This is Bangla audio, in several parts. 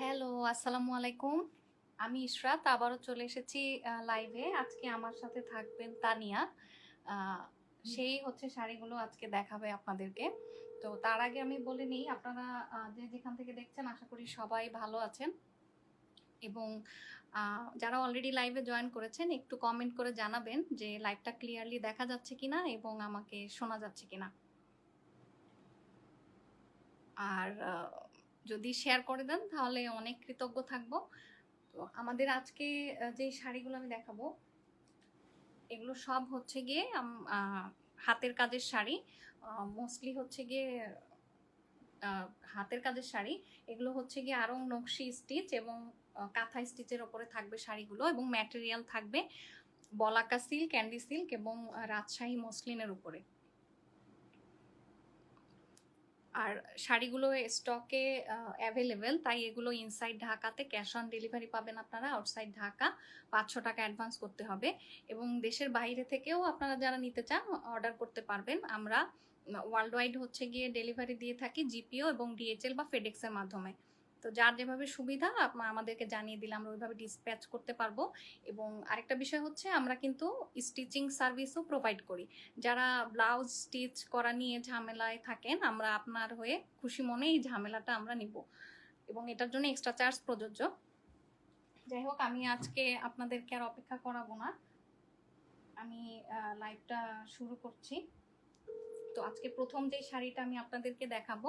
হ্যালো, আসসালামু আলাইকুম। আমি ইশরাত আবারও চলে এসেছি লাইভে। আজকে আমার সাথে থাকবেন তানিয়া। সেই হচ্ছে শাড়িগুলো আজকে দেখাবে আপনাদেরকে। তো তার আগে আমি বলে নিই, আপনারা যে যেখান থেকে দেখছেন আশা করি সবাই ভালো আছেন। এবং যারা অলরেডি লাইভে জয়েন করেছেন একটু কমেন্ট করে জানাবেন যে লাইভটা ক্লিয়ারলি দেখা যাচ্ছে কিনা এবং আমাকে শোনা যাচ্ছে কিনা। আর যদি শেয়ার করে দেন তাহলে অনেক কৃতজ্ঞ থাকবো। তো আমাদের আজকে যে শাড়িগুলো আমি দেখাবো এগুলো সব হচ্ছে গিয়ে হাতের কাজের শাড়ি। মোস্টলি হচ্ছে গিয়ে হাতের কাজের শাড়ি। এগুলো হচ্ছে গিয়ে আরং নকশি স্টিচ এবং কাঁথা স্টিচের ওপরে থাকবে শাড়িগুলো, এবং ম্যাটেরিয়াল থাকবে বলাকা সিল্ক, ক্যান্ডি সিল্ক এবং রাজশাহী মসলিনের উপরে। আর শাড়িগুলো স্টকে অ্যাভেলেবেল, তাই এগুলো ইনসাইড ঢাকাতে ক্যাশ অন ডেলিভারি পাবেন আপনারা। আউটসাইড ঢাকা 500 টাকা অ্যাডভান্স করতে হবে, এবং দেশের বাইরে থেকেও আপনারা যারা নিতে চান অর্ডার করতে পারবেন। আমরা ওয়ার্ল্ড ওয়াইড হচ্ছে গিয়ে ডেলিভারি দিয়ে থাকি জিপিও এবং ডিএচএল বা ফেডেক্সের মাধ্যমে। তো যার যেভাবে সুবিধা আমাদেরকে জানিয়ে দিলে আমরা ওইভাবে ডিসপ্যাচ করতে পারবো। এবং আরেকটা বিষয় হচ্ছে আমরা কিন্তু স্টিচিং সার্ভিসও প্রোভাইড করি। যারা ব্লাউজ স্টিচ করা নিয়ে ঝামেলায় থাকেন, আমরা আপনার হয়ে খুশি মনে এই ঝামেলাটা আমরা নিব, এবং এটার জন্য এক্সট্রা চার্জ প্রযোজ্য। যাই হোক, আমি আজকে আপনাদেরকে আর অপেক্ষা করাবো না, আমি লাইভটা শুরু করছি। তো আজকে প্রথম যে শাড়িটা আমি আপনাদেরকে দেখাবো,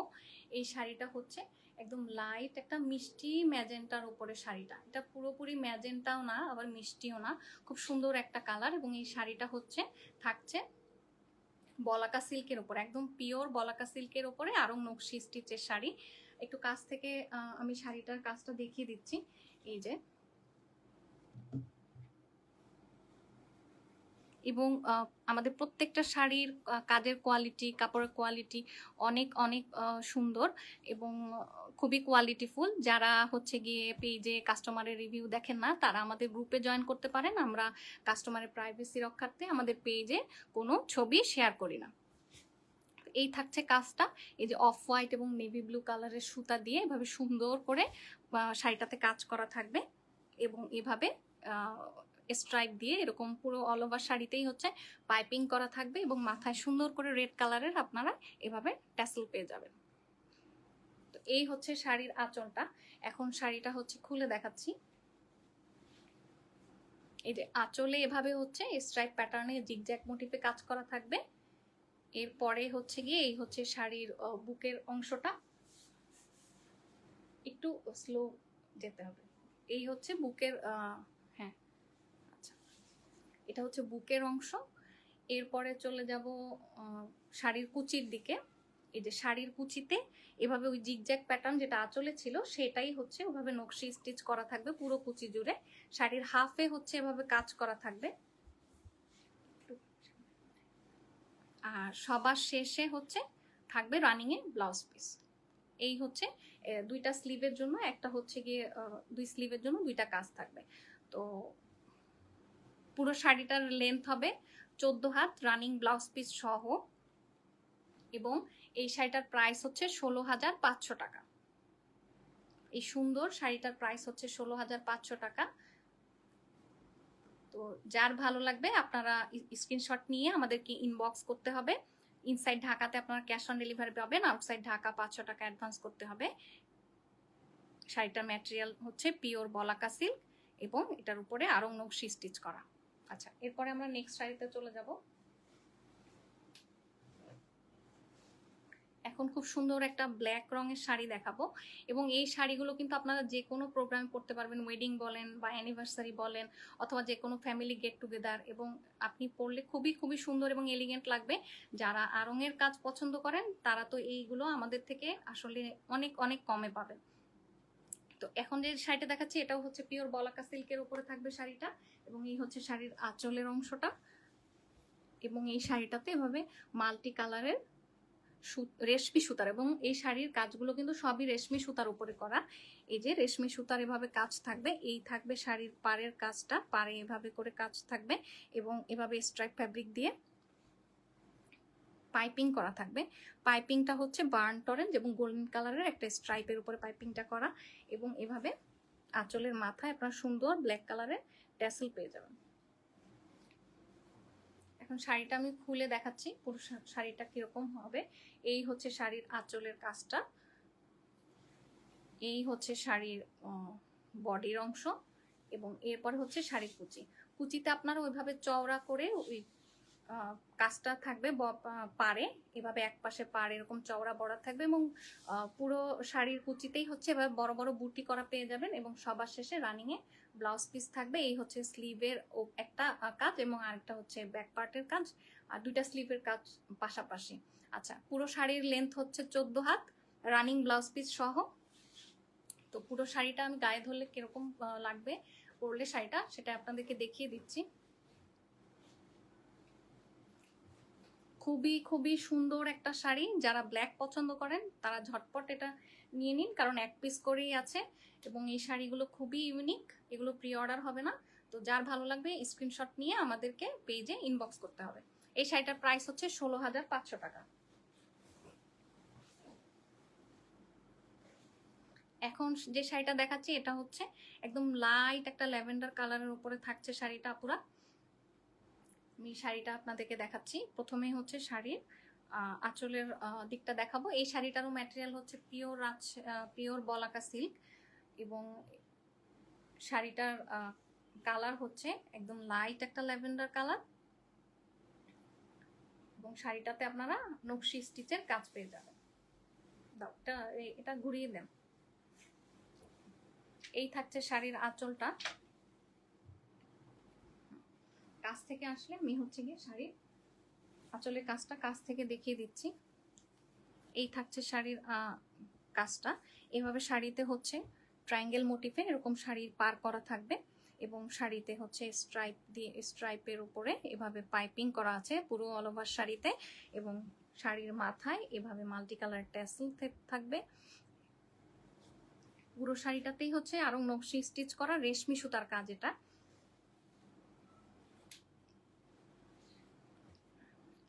এই শাড়িটা হচ্ছে একদম লাইট একটা মিষ্টি ম্যাজেন্টার উপরে শাড়িটা। এটা পুরোপুরি ম্যাজেন্টাও না আবার মিষ্টিও না, খুব সুন্দর একটা কালার। এবং এই শাড়িটা হচ্ছে থাকছে বলাকা সিল্কের উপরে, একদম পিওর বলাকা সিল্কের উপরে আরং নকশি স্টিচের শাড়ি। একটু কাছ থেকে আমি শাড়িটার কাজটা দেখিয়ে দিচ্ছি। এই যে, এবং আমাদের প্রত্যেকটা শাড়ির কাজের কোয়ালিটি, কাপড়ের কোয়ালিটি অনেক অনেক সুন্দর এবং খুবই কোয়ালিটিফুল। যারা হচ্ছে গিয়ে পেজে কাস্টমারের রিভিউ দেখেন না, তারা আমাদের গ্রুপে জয়েন করতে পারেন। আমরা কাস্টমারের প্রাইভেসি রক্ষার্থে আমাদের পেজে কোনো ছবি শেয়ার করি না। এই থাকছে কাজটা। এই যে অফ হোয়াইট এবং নেভি ব্লু কালারের সুতা দিয়ে এভাবে সুন্দর করে শাড়িটাতে কাজ করা থাকবে, এবং এভাবে স্ট্রাইপ দিয়ে এরকম পুরো অল ওভার শাড়িতেই হচ্ছে পাইপিং করা থাকবে, এবং মাথায় সুন্দর করে রেড কালারের আপনারা এভাবে ট্যাসেল পেয়ে যাবেন। তো এই হচ্ছে শাড়ির আঁচলটা। এখন শাড়িটা হচ্ছে খুলে দেখাচ্ছি। এই যে আঁচলে এভাবে হচ্ছে স্ট্রাইপ প্যাটার্নে জিগজ্যাগ মোটিফে কাজ করা থাকবে। এরপরে হচ্ছে গিয়ে এই হচ্ছে শাড়ির বুকের অংশটা, একটু স্লো যেতে হবে। এই হচ্ছে বুকের হ্যাঁ আচ্ছা, এটা হচ্ছে বুকের অংশ। এরপরে চলে যাব শাড়ির কুচির দিকে। এই যে শাড়ির কুচিতে এভাবে ওই জিগজ্যাগ প্যাটার্ন যেটা আঁচলে ছিল সেটাই হচ্ছে ওভাবে নকশি স্টিচ করা থাকবে পুরো কুচি জুড়ে। শাড়ির হাফে হচ্ছে এভাবে কাজ করা থাকবে। আর সবার শেষে হচ্ছে থাকবে রানিং এ ব্লাউজ পিস। এই হচ্ছে দুইটা স্লিভের জন্য, একটা হচ্ছে গিয়ে দুই স্লিভের জন্য দুইটা কাজ থাকবে। তো পুরো শাড়িটার লেন্থ হবে 14 হাত রানিং ব্লাউজ পিস সহ, এবং এই শাড়িটার প্রাইস হচ্ছে 16,500 টাকা। এই সুন্দর শাড়িটার প্রাইস হচ্ছে 16,500 টাকা। তো যার ভালো লাগবে আপনারা স্ক্রিনশট নিয়ে আমাদেরকে ইনবক্স করতে হবে। ইনসাইড ঢাকাতে আপনারা ক্যাশ অন ডেলিভারি পাবেন, আউটসাইড ঢাকা 500 টাকা অ্যাডভান্স করতে হবে। শাড়িটার ম্যাটেরিয়াল হচ্ছে পিওর বলাকা সিল্ক এবং এটার উপরে আরং নকশি স্টিচ করা। আচ্ছা, এরপরে আমরা নেক্সট শাড়িতে চলে যাব। এখন খুব সুন্দর একটা ব্ল্যাক রঙের শাড়ি দেখাবো, এবং এই শাড়িগুলো কিন্তু আপনারা যে কোনো প্রোগ্রামে পরতে পারবেন, ওয়েডিং বলেন বা অ্যানিভার্সারি বলেন, অথবা যে কোনো ফ্যামিলি গেট টুগেদার, এবং আপনি পরলে খুবই খুবই সুন্দর এবং এলিগেন্ট লাগবে। যারা আড়ংয়ের কাজ পছন্দ করেন তারা তো এইগুলো আমাদের থেকে আসলে অনেক অনেক কমে পাবেন। তো এখন যে শাড়িটা দেখাচ্ছি এটাও হচ্ছে পিওর বলাকা সিল্কের উপরে থাকবে শাড়িটা, এবং এই হচ্ছে শাড়ির আঁচলের অংশটা। এবং এই শাড়িটাতে এভাবে মাল্টি কালারের রেশমি সুতার, এবং এই শাড়ির কাজগুলো কিন্তু সবই রেশমি সুতার উপরে করা। এই যে রেশমি সুতার এভাবে কাজ থাকবে, এই থাকবে শাড়ির পাড়ের কাজটা, পাড়ে এভাবে করে কাজ থাকবে, এবং এভাবে স্ট্রাইপ ফ্যাব্রিক দিয়ে পাইপিং করা থাকবে। পাইপিংটা হচ্ছে বার্ন টরেঞ্জ এবং গোল্ডেন কালারের একটা স্ট্রাইপের উপরে পাইপিংটা করা, এবং এভাবে আঁচলের মাথায় আপনারা সুন্দর ব্ল্যাক কালারের ট্যাসেল পেয়ে যাবেন। এখন শাড়িটা আমি খুলে দেখাচ্ছি পুরো শাড়িটা কিরকম হবে। এই হচ্ছে শাড়ির আঁচলের কাজটা, এই হচ্ছে শাড়ির বডির অংশ, এবং এরপরে হচ্ছে শাড়ির কুচি। কুচিতে আপনারা ওইভাবে চওড়া করে ওই কাজটা থাকবে পাড়ে, এভাবে এক পাশে পাড় এরকম চওড়া বড়া থাকবে, এবং পুরো শাড়ির কুচিতেই হচ্ছে এভাবে বড় বড় বুটি করা পেয়ে যাবেন, এবং সবার শেষে রানিং এ ব্লাউজ পিস থাকবে। এই হচ্ছে স্লিভের একটা কাজ, এবং আরেকটা হচ্ছে ব্যাক পার্টের কাজ, আর দুইটা স্লিভের কাজ পাশাপাশি। আচ্ছা, পুরো শাড়ির লেন্থ হচ্ছে 14 হাত রানিং ব্লাউজ পিস সহ। তো পুরো শাড়িটা আমি গায়ে ধরলে কিরকম লাগবে পরলে শাড়িটা, সেটা আপনাদেরকে দেখিয়ে দিচ্ছি। খুবই খুবই সুন্দর একটা শাড়ি। যারা ব্ল্যাক পছন্দ করেন তারা ঝটপট এটা নিয়ে নিন, কারণ এক পিস করেই আছে, এবং এই শাড়িগুলো খুবই ইউনিক, এগুলো প্রি অর্ডার হবে না। তো যার ভালো লাগবে স্ক্রিনশট নিয়ে আমাদেরকে পেজে ইনবক্স করতে হবে। এই শাড়িটার প্রাইস হচ্ছে 16,500 টাকা। এখন যে শাড়িটা দেখাচ্ছি এটা হচ্ছে একদম লাইট একটা ল্যাভেন্ডার কালারের উপরে থাকছে শাড়িটা পুরা। আমি শাড়িটা আপনাদেরকে দেখাচ্ছি। প্রথমে হচ্ছে শাড়ির আঁচলের দিকটা দেখাবো। এই শাড়িটারও ম্যাটেরিয়াল হচ্ছে পিওর বলাকা সিল্ক, এবং শাড়িটার কালার হচ্ছে একদম লাইট একটা ল্যাভেন্ডার কালার, এবং শাড়িটাতে আপনারা নকশি স্টিচের কাজ পেয়ে যাবেন। দাও এটা ঘুরিয়ে দেন। এই থাকছে শাড়ির আঁচলটা। কাছ থেকে আসলে আমি হচ্ছে গিয়ে শাড়ির আঁচলের কাজটা কাছ থেকে দেখিয়ে দিচ্ছি। এই থাকছে শাড়ির কাজটা। এভাবে শাড়িতে হচ্ছে ট্রায়াঙ্গেল মোটিফে এরকম শাড়ির পার করা থাকবে, এবং শাড়িতে হচ্ছে স্ট্রাইপের উপরে এভাবে পাইপিং করা আছে পুরো অল ওভার শাড়িতে, এবং শাড়ির মাথায় এভাবে মাল্টি কালার ট্যাসেল থাকবে। পুরো শাড়িটাতেই হচ্ছে আরং নকশি স্টিচ করা রেশমি সুতার কাজ। এটা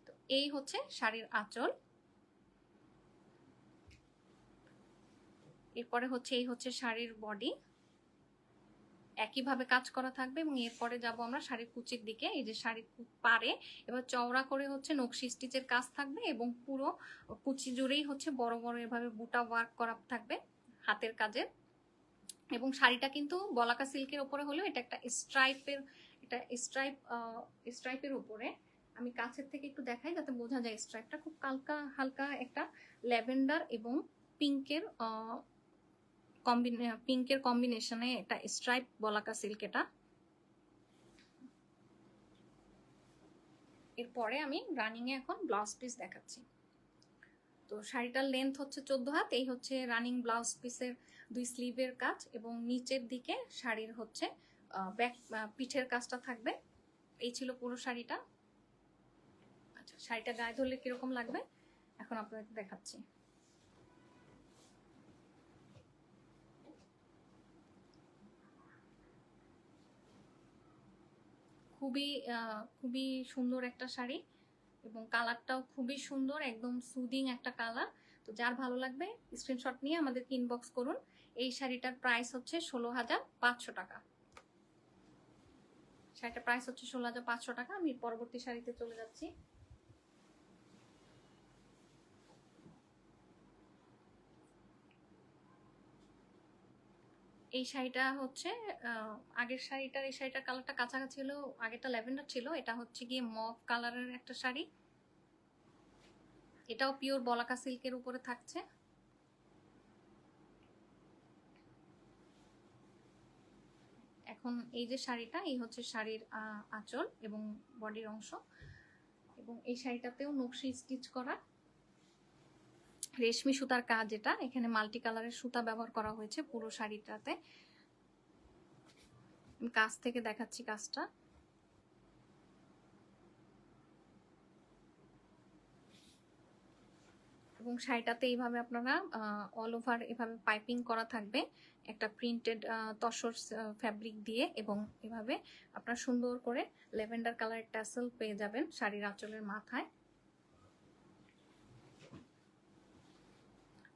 তো এই হচ্ছে শাড়ির আঁচল। এরপরে হচ্ছে এই হচ্ছে শাড়ির বডি, একইভাবে কাজ করা থাকবে, এবং এরপরে যাব আমরা শাড়ির কুচির দিকে। এই যে শাড়ির পাড়ে এবার চওড়া করে হচ্ছে নকশি স্টিচের কাজ থাকবে, এবং পুরো কুচি জুড়েই হচ্ছে বড় বড় এভাবে বুটা ওয়ার্ক করা থাকবে হাতের কাজে। এবং শাড়িটা কিন্তু বলাকা সিল্কের উপরে হলেও এটা একটা একটা স্ট্রাইপের উপরে, আমি কাছের থেকে একটু দেখাই যাতে বোঝা যায় স্ট্রাইপটা খুব হালকা একটা ল্যাভেন্ডার এবং পিঙ্কের কম্বিনেশনে একটা স্ট্রাইপ বলাকা সিল্ক এটা। এরপরে আমি রানিং এ এখন ব্লাউজ পিস দেখাচ্ছি। তো শাড়িটার লেন্থ হচ্ছে 14 হাত, এই হচ্ছে রানিং ব্লাউজ পিসের 2 স্লিভের কাজ, এবং নিচের দিকে শাড়ির হচ্ছে ব্যাক পিঠের কাজটা থাকবে। এই ছিল পুরো শাড়িটা। আচ্ছা, শাড়িটা গায়ে ধরলে কিরকম লাগবে এখন আপনাদের দেখাচ্ছি। খুবই সুন্দর একটা শাড়ি, এবং কালারটাও খুবই সুন্দর, একদম সুদিং একটা কালার। তো যার ভালো লাগবে স্ক্রিনশট নিয়ে আমাদেরকে ইনবক্স করুন। এই শাড়িটার প্রাইস হচ্ছে 16,500 টাকা। শাড়িটার প্রাইস হচ্ছে 16,500 টাকা। আমি পরবর্তী শাড়িতে চলে যাচ্ছি। এই শাড়িটা হচ্ছে আগের শাড়িটার, এই শাড়িটার কালারটা কাছাকাছি হলেও আগেরটা ল্যাভেন্ডার ছিল, এটা হচ্ছে গিয়ে মভ কালারের একটা শাড়ি। এটাও পিওর বলাকা সিল্কের উপরে থাকছে। এখন এই যে শাড়িটা, এই হচ্ছে শাড়ির আঁচল এবং বডির অংশ, এবং এই শাড়িটাতেও নকশি স্টিচ করা রেশমি সুতার কাজ। এটা এখানে মাল্টি কালারের সুতা ব্যবহার করা হয়েছে পুরো শাড়িটাতে। কাছ থেকে দেখাচ্ছি কাজটা। এবং শাড়িটাতে এইভাবে আপনারা অল ওভার এভাবে পাইপিং করা থাকবে একটা প্রিন্টেড তসর ফ্যাব্রিক দিয়ে, এবং এভাবে আপনারা সুন্দর করে ল্যাভেন্ডার কালারের ট্যাসেল পেয়ে যাবেন শাড়ির আঁচলের মাথায়।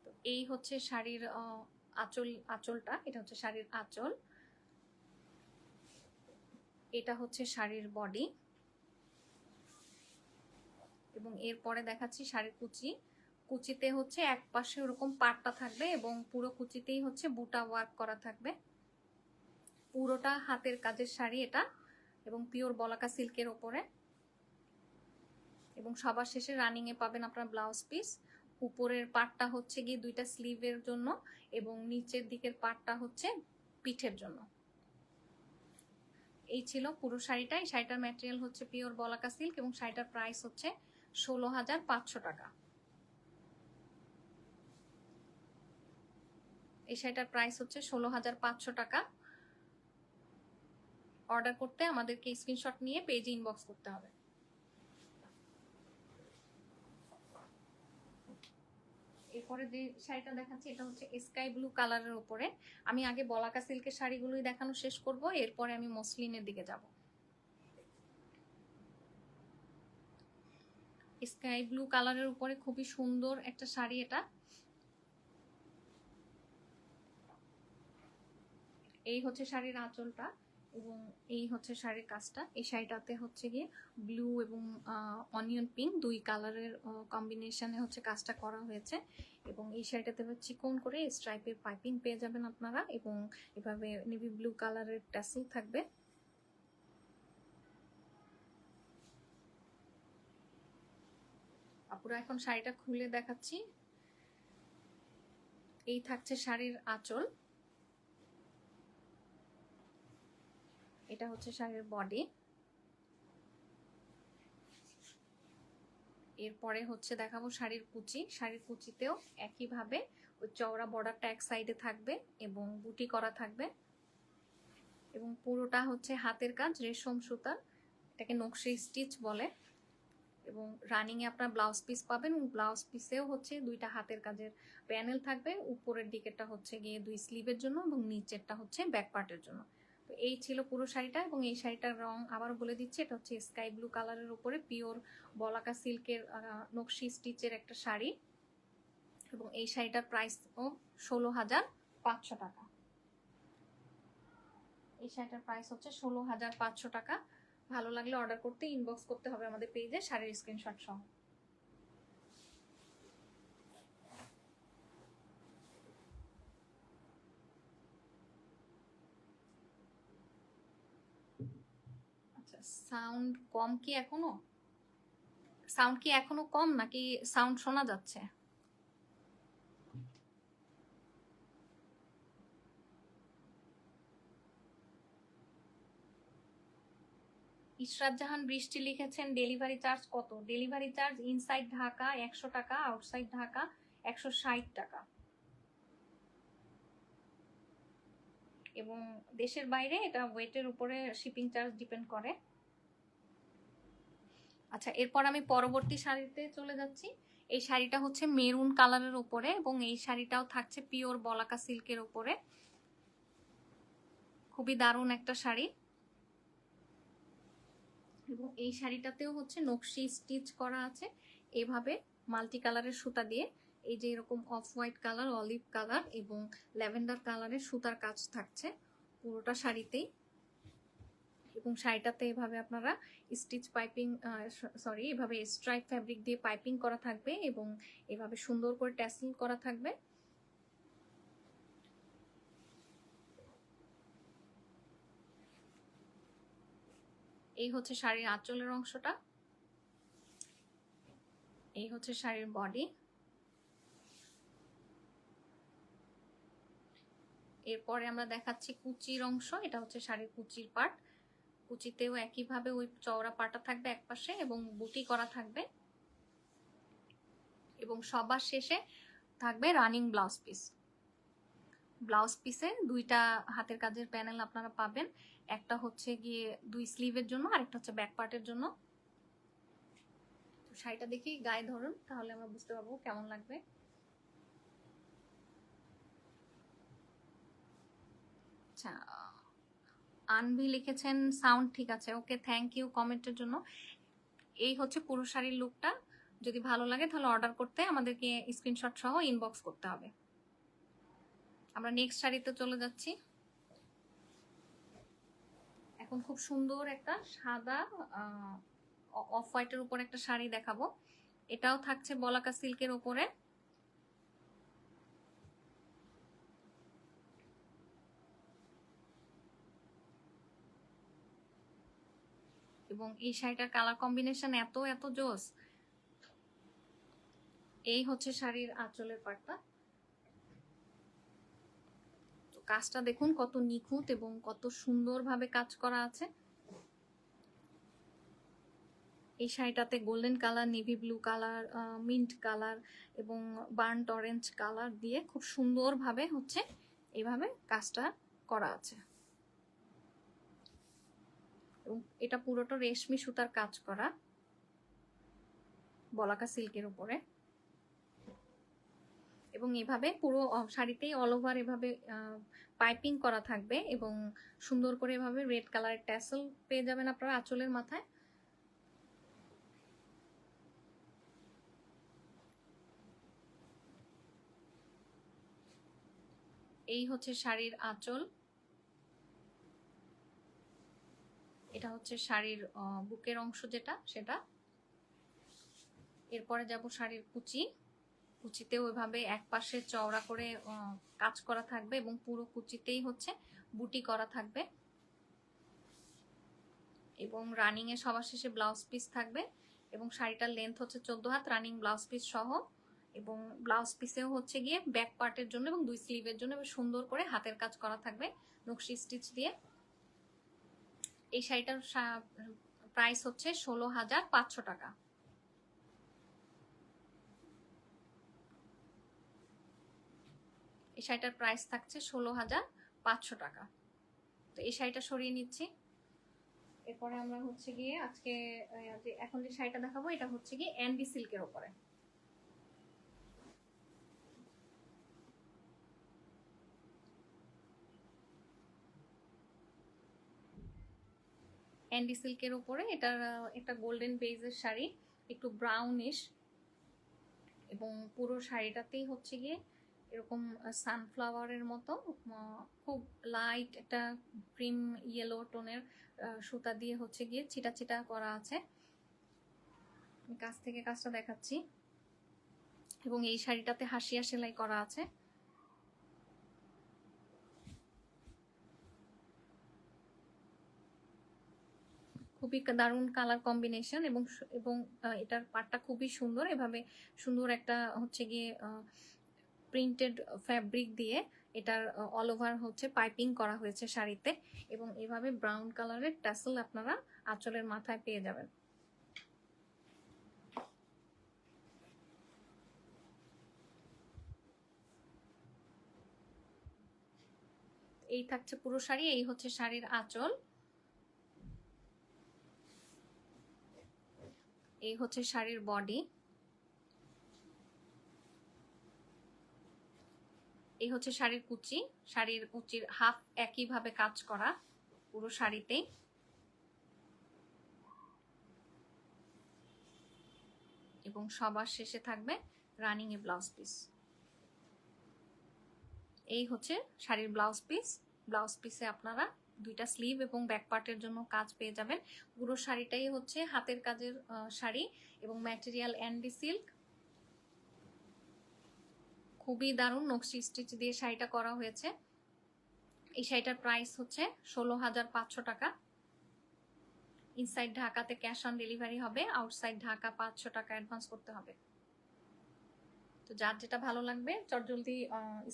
তো এই হচ্ছে শাড়ির আঁচলটা, এটা হচ্ছে শাড়ির আঁচল, এটা হচ্ছে শাড়ির বডি, এবং এরপরে দেখাচ্ছি শাড়ির কুচিতে হচ্ছে এক পাশে ওরকম পাটটা থাকবে, এবং পুরো কুচিতেই হচ্ছে বুটা ওয়ার্ক করা থাকবে। পুরোটা হাতের কাজের শাড়ি এটা, এবং পিওর বলাকা সিল্কের ওপরে। এবং সবার শেষে রানিং এ পাবেন আপনার ব্লাউজ পিস। উপরের পাটটা হচ্ছে গিয়ে 2টা স্লিভের জন্য, এবং নিচের দিকের পাটটা হচ্ছে পিঠের জন্য। এই ছিল পুরো শাড়িটা। এই শাড়িটার ম্যাটেরিয়াল হচ্ছে পিওর বলাকা সিল্ক, এবং শাড়িটার প্রাইস হচ্ছে 16,500 টাকা। এই শাড়িটার প্রাইস হচ্ছে 16,500 টাকা। অর্ডার করতে আমাদেরকে স্ক্রিনশট নিয়ে পেজে ইনবক্স করতে হবে। এরপরে যে শাড়িটা দেখাচ্ছি এটা হচ্ছে স্কাই ব্লু কালারের উপরে। আমি আগে বলাকা সিল্কের শাড়িগুলোই দেখানো শেষ করব, এরপরে আমি মসলিনের দিকে যাব। স্কাই ব্লু কালারের উপরে খুবই সুন্দর একটা শাড়ি এটা। এই হচ্ছে শাড়ির আঁচলটা, এবং এই হচ্ছে শাড়ির কাজটা। এই শাড়িটাতে হচ্ছে গিয়ে ব্লু এবং অনিয়ন পিঙ্ক 2 কালারের কম্বিনেশনে হচ্ছে কাজটা করা হয়েছে, এবং এই শাড়িটাতে চিকন করে স্ট্রাইপের পাইপিং পেয়ে যাবেন আপনারা, এবং এভাবে নেভি ব্লু কালারের ট্যাসেল থাকবে। আপুরা এখন শাড়িটা খুলে দেখাচ্ছি। এই থাকছে শাড়ির আঁচল, এটা হচ্ছে শাড়ির বডি। এরপরে হচ্ছে দেখাবো শাড়ির কুচি। শাড়ির কুচিতেও একইভাবে ওই চওড়া বর্ডারটা এক সাইডে থাকবে এবং বুটি করা থাকবে, এবং পুরোটা হচ্ছে হাতের কাজ রেশম সুতার, এটাকে নকশি স্টিচ বলে। এবং রানিং এ আপনার ব্লাউজ পিস পাবেন, ব্লাউজ পিসেও হচ্ছে 2টা হাতের কাজের প্যানেল থাকবে। উপরের দিকেরটা হচ্ছে গিয়ে 2 স্লিভের জন্য, এবং নিচেরটা হচ্ছে ব্যাক পার্টের জন্য। তো এই ছিল পুরো শাড়িটা, এবং এই শাড়িটার রং আবার বলে দিচ্ছি, এটা হচ্ছে স্কাই ব্লু কালারের উপরে পিওর বলাকা সিল্কের নকশি স্টিচের একটা শাড়ি, এবং এই শাড়িটার প্রাইস 16,500 টাকা। এই শাড়িটার প্রাইস হচ্ছে 16,500 টাকা। ভালো লাগলে অর্ডার করতে ইনবক্স করতে হবে আমাদের পেজে শাড়ির স্ক্রিনশট সহ। সাউন্ড কম কি এখনো? সাউন্ড কি এখনো কম নাকি সাউন্ড শোনা যাচ্ছে? ইশরাত জাহান বৃষ্টি লিখেছেন ডেলিভারি চার্জ কত? ডেলিভারি চার্জ ইনসাইড ঢাকা 100 টাকা, আউটসাইড ঢাকা 160 টাকা, এবং দেশের বাইরে এটা ওয়েটের উপরে শিপিং চার্জ ডিপেন্ড করে। আচ্ছা, এরপর আমি পরবর্তী শাড়িতে চলে যাচ্ছি। এই শাড়িটা হচ্ছে মেরুন কালারের উপরে, এবং এই শাড়িটাও থাকছে পিওর বলাকা সিল্কের উপরে। খুবই দারুণ একটা শাড়ি, এবং এই শাড়িটাতেও হচ্ছে নকশি স্টিচ করা আছে এভাবে মাল্টি কালারের সুতা দিয়ে। এই যে এরকম off white colour, olive colour এবং ল্যাভেন্ডার কালারের সুতার কাজ থাকছে পুরোটা শাড়িতেই, এবং শাড়িটাতে এভাবে আপনারা স্টিচ পাইপিং এভাবে স্ট্রাইপ ফ্যাব্রিক দিয়ে পাইপিং করা থাকবে, এবং এভাবে সুন্দর করে ট্যাসেল করা থাকবে। এই হচ্ছে শাড়ির আঁচলের অংশটা, এই হচ্ছে শাড়ির বডি। এরপরে আমরা দেখাচ্ছি কুচির অংশ। এটা হচ্ছে শাড়ির কুচির পার্ট। কুচিতেও একইভাবে ওই চওড়া পাটা থাকবে একপাশে এবং বুটি করা থাকবে, এবং সবার শেষে থাকবে রানিং ব্লাউজ পিস। ব্লাউজ পিসে দুইটা হাতের কাজের প্যানেল আপনারা পাবেন, একটা হচ্ছে গিয়ে দুই স্লিভের জন্য, আরেকটা হচ্ছে ব্যাক পার্টের জন্য। শাড়িটা দেখি গায়ে ধরুন, তাহলে আমরা বুঝতে পারবো কেমন লাগবে। আচ্ছা, আনভি লিখেছেন সাউন্ড ঠিক আছে, ওকে, থ্যাংক ইউ কমেন্টের জন্য। এই হচ্ছে পুরো শাড়ির লুকটা। যদি ভালো লাগে তাহলে অর্ডার করতে আমাদেরকে স্ক্রিনশট সহ ইনবক্স করতে হবে। আমরা নেক্সট শাড়িতে চলে যাচ্ছি। এখন খুব সুন্দর একটা সাদা অফ হোয়াইটের উপর একটা শাড়ি দেখাবো। এটাও থাকছে বলাকা সিল্কের উপরে, এবং এই শাড়িটার কালার কম্বিনেশন এত এত জোস। এই হচ্ছে শাড়ির আঁচলের পাটটা। তো কাজটা দেখুন কত নিখুঁত এবং কত সুন্দরভাবে কাজ করা আছে। এই শাড়িটাতে golden colour, navy blue colour, mint colour এবং বার্নড অরেঞ্জ কালার দিয়ে খুব সুন্দরভাবে হচ্ছে এইভাবে কাজটা করা আছে, এবং এটা পুরোটা রেশমি সুতার কাজ করা বলাকা সিল্কের উপরে, এবং এভাবে পুরো শাড়িতেই অল ওভার এভাবে পাইপিং করা থাকবে, এবং সুন্দর করে এভাবে রেড কালারের ট্যাসেল পেয়ে যাবেন আপনারা আঁচলের মাথায়। এই হচ্ছে শাড়ির আঁচল। এটা হচ্ছে শাড়ির বুকের অংশ যেটা সেটা। এরপরে যাব শাড়ির কুচি। কুচিতেও এভাবে এক পাশে চওড়া করে কাজ করা থাকবে, এবং পুরো কুচিতেই হচ্ছে বুটি করা থাকবে, এবং রানিং এ সবার শেষে ব্লাউজ পিস থাকবে, এবং শাড়িটার লেন্থ হচ্ছে 14 হাত রানিং ব্লাউজ পিস সহ, এবং ব্লাউজ পিসেও হচ্ছে গিয়ে ব্যাক পার্টের জন্য এবং দুই স্লিভের জন্য সুন্দর করে হাতের কাজ করা থাকবে নকশি স্টিচ দিয়ে। এই শাড়িটার প্রাইস হচ্ছে 16,500 টাকা। এই শাড়িটার প্রাইস থাকছে 16,500 টাকা। তো এই শাড়িটা সরিয়ে নিচ্ছি। এরপরে আমরা হচ্ছে গিয়ে আজকে এখন যে শাড়িটা দেখাবো এটা হচ্ছে গিয়ে এনবি সিল্কের উপরে। এনবি সিল্কের উপরে এটা একটা গোল্ডেন বেজের শাড়ি, একটু ব্রাউনিশ, এবং পুরো শাড়িটাতেই হচ্ছে গিয়ে এরকম সানফ্লাওয়ারের মতো খুব লাইট একটা ক্রিম ইয়েলো টোনের সুতা দিয়ে হচ্ছে গিয়ে ছিটা ছিটা করা আছে। কাছ থেকে কাজটা দেখাচ্ছি, এবং এই শাড়িটাতে হাসিয়া সেলাই করা আছে। খুবই দারুণ কালার কম্বিনেশন, এবং এবং এটার পাটটা খুবই সুন্দর, এভাবে সুন্দর একটা হচ্ছে গিয়ে প্রিন্টেড ফ্যাব্রিক দিয়ে এটার অল ওভার হচ্ছে পাইপিং করা হয়েছে শাড়িতে, এবং এভাবে ব্রাউন কালারের ট্যাসেল আপনারা আঁচলের মাথায় পেয়ে যাবেন। এই থাকছে পুরো শাড়ি, এই হচ্ছে শাড়ির আঁচল, এই হচ্ছে শাড়ির বডি, এই হচ্ছে শাড়ির কুচি, শাড়ির কুচির হাফ একইভাবে কাজ করা পুরো শাড়িতেই, এবং সবার শেষে থাকবে রানিং এ ব্লাউজ পিস। এই হচ্ছে শাড়ির ব্লাউজ পিস। ব্লাউজ পিসে আপনারা দুইটা স্লিভ এবং ব্যাক পার্টের জন্য কাজ পেয়ে যাবেন। পুরো শাড়িটাই হচ্ছে হাতের কাজের শাড়ি, এবং ম্যাটেরিয়াল অ্যান্ডি সিল্ক, খুবই দারুণ নকশি স্টিচ দিয়ে শাড়িটা করা হয়েছে। এই শাড়িটার প্রাইস হচ্ছে 16,500 টাকা। ইনসাইড ঢাকাতে ক্যাশ অন ডেলিভারি হবে, আউটসাইড ঢাকা 500 টাকা অ্যাডভান্স করতে হবে। তো যার যেটা ভালো লাগবে চটজলদি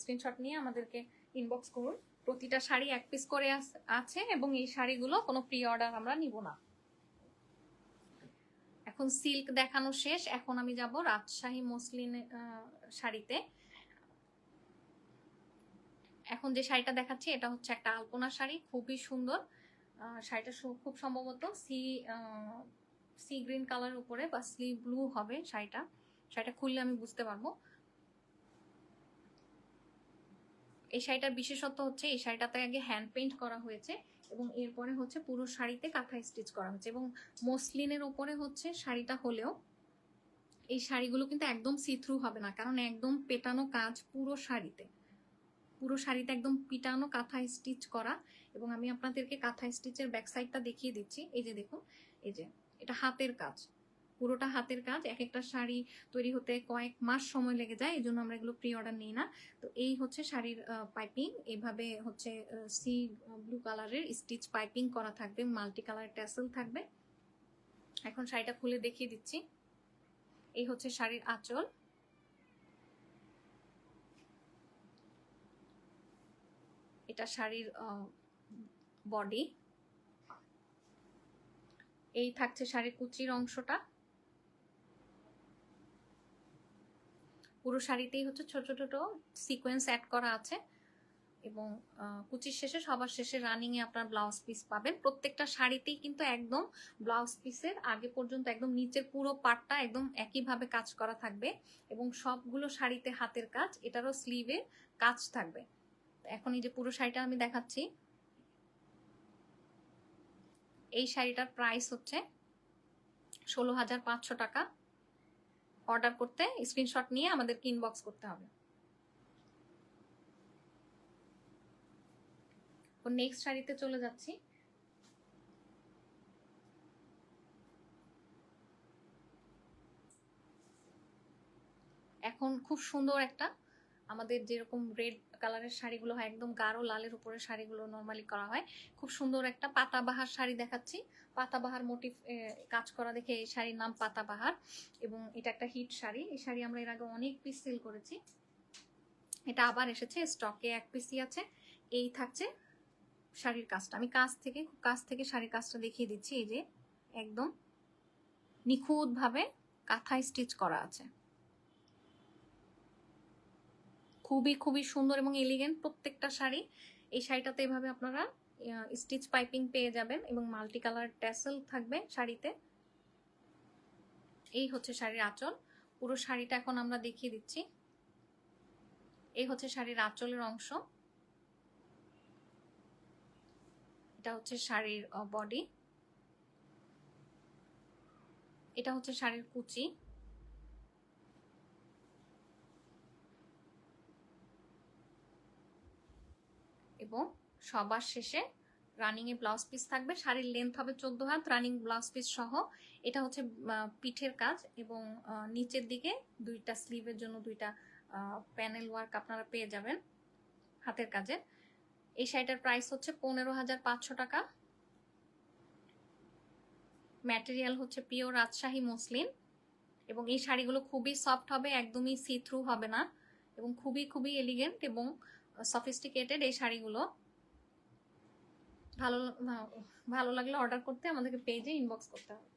স্ক্রিনশট নিয়ে আমাদেরকে ইনবক্স করুন। প্রতিটা শাড়ি এক পিস করে আছে, এবং এই শাড়িগুলো কোনো প্রি অর্ডার আমরা নিব না। এখন সিল্ক দেখানো শেষ, এখন আমি যাব রাজশাহী মসলিন শাড়িতে। এখন যে শাড়িটা দেখাচ্ছি এটা হচ্ছে একটা আলপনা শাড়ি, খুবই সুন্দর। শাড়িটা খুব সম্ভবত সি গ্রিন কালার উপরে বা সি ব্লু হবে শাড়িটা। শাড়িটা খুললে আমি বুঝতে পারবো। এই শাড়িটার বিশেষত্ব হচ্ছে এই শাড়িটাতে আগে হ্যান্ড পেইন্ট করা হয়েছে, এবং এরপরে হচ্ছে পুরো শাড়িতে কাঁথা স্টিচ করা হয়েছে, এবং মসলিনের উপরে হচ্ছে শাড়িটা হলেও এই শাড়িগুলো কিন্তু একদম সি থ্রু হবে না, কারণ একদম পেটানো কাজ পুরো শাড়িতে। পুরো শাড়িতে একদম পিটানো কাঁথা স্টিচ করা, এবং আমি আপনাদেরকে কাঁথা স্টিচের ব্যাক সাইডটা দেখিয়ে দিচ্ছি। এই যে দেখুন, এই যে এটা হাতের কাজ, পুরোটা হাতের কাজ। এক একটা শাড়ি তৈরি হতে কয়েক মাস সময় লেগে যায়, এই জন্য আমরা এগুলো প্রি অর্ডার নিই না। তো এই হচ্ছে শাড়ির পাইপিং, এইভাবে হচ্ছে সি ব্লু কালারের স্টিচ পাইপিং করা থাকবে, মাল্টি কালার ট্যাসেল থাকবে। এখন শাড়িটা খুলে দেখিয়ে দিচ্ছি। এই হচ্ছে শাড়ির আঁচল, এটা শাড়ির বডি, এই থাকছে শাড়ির কুচির অংশটা। পুরো শাড়িতেই হচ্ছে ছোট ছোট সিকোয়েন্স অ্যাড করা আছে, এবং কুচির শেষে সবার শেষে রানিং এ আপনার ব্লাউজ পিস পাবেন। প্রত্যেকটা শাড়িতেই কিন্তু একদম ব্লাউজ পিসের আগে পর্যন্ত একদম নিচের পুরো পাটটা একদম একইভাবে কাজ করা থাকবে, এবং সবগুলো শাড়িতে হাতের কাজ, এটারও স্লিভে কাজ থাকবে। এখন এই যে পুরো শাড়িটা আমি দেখাচ্ছি, এই শাড়িটার প্রাইস হচ্ছে 16,500 টাকা। অর্ডার করতে স্ক্রিনশট নিয়ে আমাদেরকে ইনবক্স করতে হবে। নেক্সট শাড়িতে চলে যাচ্ছি। এখন খুব সুন্দর একটা, আমাদের যেরকম রেড কালারের শাড়িগুলো হয় একদম গাঢ় লালের উপরে শাড়িগুলো নর্মালি করা হয়, খুব সুন্দর একটা পাতাবাহার শাড়ি দেখাচ্ছি। পাতাবাহার মোটিভ কাজ করা দেখে এই শাড়ির নাম পাতাবাহার, এবং এটা একটা হিট শাড়ি। এই শাড়ি আমরা এর আগে অনেক পিস সেল করেছি, এটা আবার এসেছে স্টকে, এক পিসই আছে। এই থাকছে শাড়ির কাজটা, আমি কাছ থেকে শাড়ির কাজটা দেখিয়ে দিচ্ছি। এই যে একদম নিখুঁত ভাবে কাঁথা স্টিচ করা আছে, খুবই খুবই সুন্দর এবং এলিগেন্ট প্রত্যেকটা শাড়ি। এই শাড়িটাতে এভাবে আপনারা স্টিচ পাইপিং পেয়ে যাবেন, এবং মাল্টি কালার ট্যাসেল থাকবে শাড়িতে। এই হচ্ছে শাড়ির আঁচল, পুরো শাড়িটা এখন আমরা দেখিয়ে দিচ্ছি। এই হচ্ছে শাড়ির আঁচলের অংশ, এটা হচ্ছে শাড়ির বডি, এটা হচ্ছে শাড়ির কুচি, এবং সবার শেষে রানিং এ ব্লাউজ পিস থাকবে। শাড়ির লেন্থ হবে 14 হাত, রানিং ব্লাউজ পিস সহ। এটা হচ্ছে পিঠের কাজ, এবং নিচের দিকে দুইটা স্লিভের জন্য দুইটা প্যানেল ওয়ার্ক আপনারা পেয়ে যাবেন হাতের কাজে। এই শাড়িটার প্রাইস হচ্ছে 15,500 টাকা। ম্যাটেরিয়াল হচ্ছে পিওর রাজশাহী মসলিন, এবং এই শাড়িগুলো খুবই সফট হবে, একদমই সি থ্রু হবে না, এবং খুবই খুবই এলিগেন্ট এবং সফিস্টিকেটেড এই শাড়িগুলো। ভালো ভালো লাগলে অর্ডার করতে আমাদেরকে পেজে ইনবক্স করতে হবে।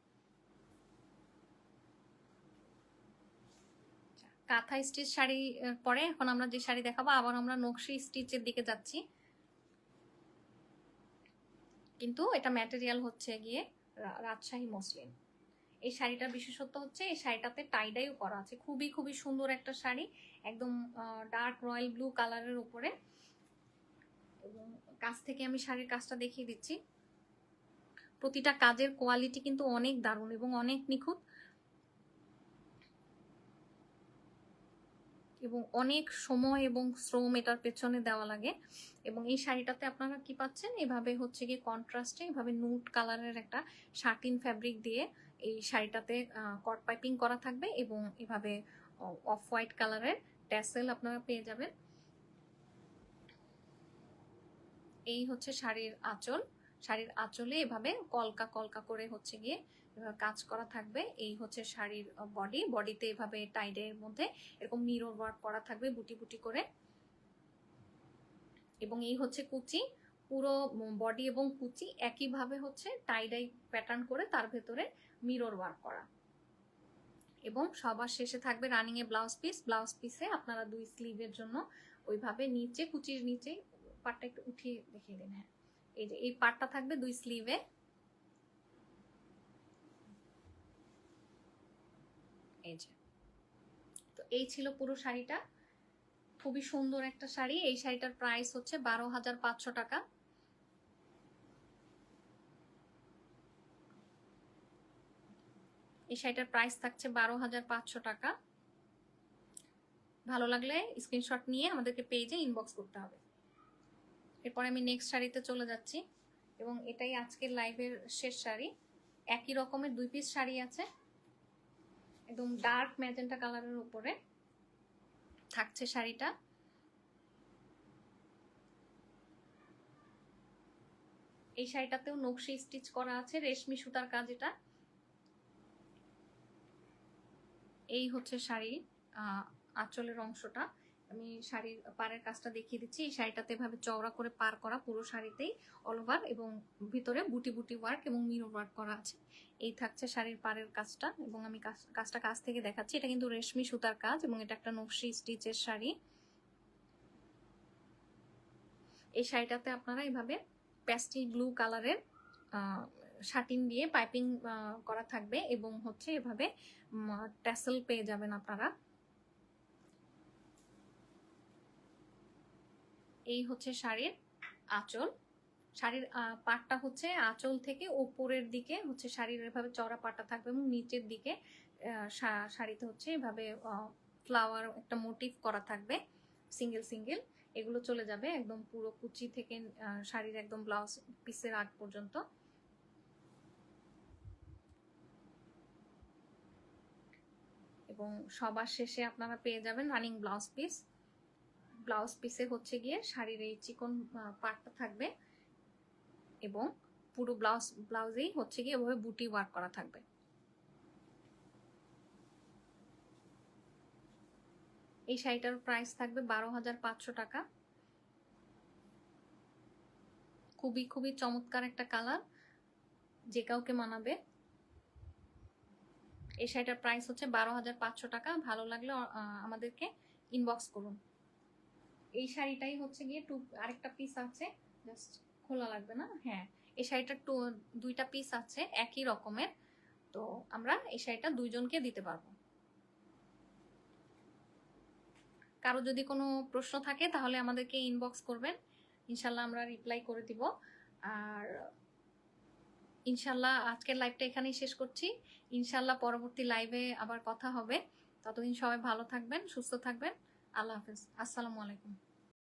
কাঁথা স্টিচ শাড়ি পরে এখন আমরা যে শাড়ি দেখাবো, আবার আমরা নকশি স্টিচের দিকে যাচ্ছি, কিন্তু এটা ম্যাটেরিয়াল হচ্ছে গিয়ে রাজশাহী মসলিন। এই শাড়িটার বিশেষত্ব হচ্ছে এই শাড়িটাতে টাইডাইও করা আছে, খুবই খুবই সুন্দর একটা শাড়ি, একদম ডার্ক রয়্যাল ব্লু কালারের উপরে। এবং কাছ থেকে আমি শাড়ির কাজটা দেখিয়ে দিচ্ছি। প্রতিটা কাজের কোয়ালিটি কিন্তু অনেক দারুণ এবং অনেক নিখুঁত, এবং অনেক সময় এবং শ্রম এটার পেছনে দেওয়া লাগে। এবং এই শাড়িটাতে আপনারা কি পাচ্ছেন, এভাবে হচ্ছে গিয়ে কন্ট্রাস্টে এভাবে নুট কালারের একটা শার্টিন ফ্যাব্রিক দিয়ে এই শাড়িটাতে কট পাইপিং করা থাকবে, এবং এভাবে অফ হোয়াইট কালারের ট্যাসেল আপনারা পেয়ে যাবেন। এই হচ্ছে শাড়ির আঁচল, শাড়ির আঁচলে এভাবে কলকা কলকা করে হচ্ছে গিয়ে কাজ করা থাকবে। এই হচ্ছে শাড়ির বডিতে এভাবে টাইডের মধ্যে এরকম মিরর ওয়ার্ক করা থাকবে বুটি বুটি করে। এবং এই হচ্ছে কুচি, পুরো বডি এবং কুচি একইভাবে হচ্ছে টাইডাই প্যাটার্ন করে তার ভেতরে মিরর ওয়ার্ক করা। এবং সবার শেষে থাকবে রানিং এ ব্লাউজ পিস। ব্লাউজ পিসে আপনারা 2 স্লিভের জন্য ওইভাবে নিচে কুচির নিচে পাটটা একটু উঠিয়ে দেখিয়ে দিন। হ্যাঁ, এই যে এই পাটটা থাকবে 2 স্লিভে। এই যে, তো এই ছিল পুরো শাড়িটা, খুবই সুন্দর একটা শাড়ি। এই শাড়িটার প্রাইস হচ্ছে 12,500 টাকা। এই শাড়িটার প্রাইস থাকছে 12,500 টাকা। ভালো লাগলে স্ক্রিনশট নিয়ে আমাদেরকে পেজে ইনবক্স করতে হবে। এরপরে আমি নেক্সট শাড়িতে চলে যাচ্ছি, এবং এটাই আজকের লাইভের শেষ শাড়ি। একই রকমের 2 পিস শাড়ি আছে, একদম ডার্ক ম্যাজেন্টা কালারের উপরে থাকছে শাড়িটা। এই শাড়িটাতেও নকশি স্টিচ করা আছে, রেশমি সুতার কাজ এটা। এই হচ্ছে শাড়ি আঁচলের অংশটা। আমি শাড়ির পাড়ের কাজটা দেখিয়ে দিচ্ছি। এই শাড়িটাতে এভাবে চওড়া করে পার করা পুরো শাড়িতেই অল ওভার, এবং ভিতরে বুটি বুটি ওয়ার্ক এবং মিরর ওয়ার্ক করা আছে। এই থাকছে শাড়ির পাড়ের কাজটা, এবং আমি কাজটা কাছ থেকে দেখাচ্ছি। এটা কিন্তু রেশমি সুতার কাজ, এবং এটা একটা নকশি স্টিচের শাড়ি। এই শাড়িটাতে আপনারা এভাবে প্যাস্টেল ব্লু কালারের শার্টিন দিয়ে পাইপিং করা থাকবে, এবং হচ্ছে এভাবে ট্যাসেল পেয়ে যাবেন আপনারা। এই হচ্ছে শাড়ির আঁচল। শাড়ির পাটটা হচ্ছে আঁচল থেকে উপরের দিকে হচ্ছে শাড়ির এভাবে চওড়া পাটটা থাকবে, এবং নিচের দিকে শাড়িতে হচ্ছে এভাবে ফ্লাওয়ার একটা মোটিভ করা থাকবে সিঙ্গেল সিঙ্গেল। এগুলো চলে যাবে একদম পুরো কুচি থেকে শাড়ির একদম ব্লাউজ পিসের আগ পর্যন্ত। এবং সবার শেষে আপনারা পেয়ে যাবেন রানিং ব্লাউজ পিস। ব্লাউজ পিসে হচ্ছে গিয়ে শাড়ির এই চিকন পার্টটা থাকবে, এবং পুরো ব্লাউজেই হচ্ছে গিয়ে এভাবে বুটি ওয়ার্ক করা থাকবে। এই শাড়িটার প্রাইস থাকবে 12,500 টাকা। খুবই খুবই চমৎকার একটা কালার, যে কাউকে মানাবে। এই শাড়িটার প্রাইস হচ্ছে 12,500 টাকা। ভালো লাগলে আমাদেরকে ইনবক্স করুন। এই শাড়িটাই হচ্ছে গিয়ে আরেকটা পিস আছে, জাস্ট খোলা লাগবে না। হ্যাঁ, এই শাড়িটার 2টা পিস আছে একই রকমের, তো আমরা এই শাড়িটা 2 জনকে দিতে পারবো। কারো যদি কোনো প্রশ্ন থাকে তাহলে আমাদেরকে ইনবক্স করবেন, ইনশাল্লাহ আমরা রিপ্লাই করে দিব। আর ইনশাল্লাহ আজকের লাইভটা এখানেই শেষ করছি। ইনশাল্লাহ পরবর্তী লাইভে আবার কথা হবে। ততদিন সবাই ভালো থাকবেন, সুস্থ থাকবেন। আল্লাহ হাফেজ, আসসালামু আলাইকুম।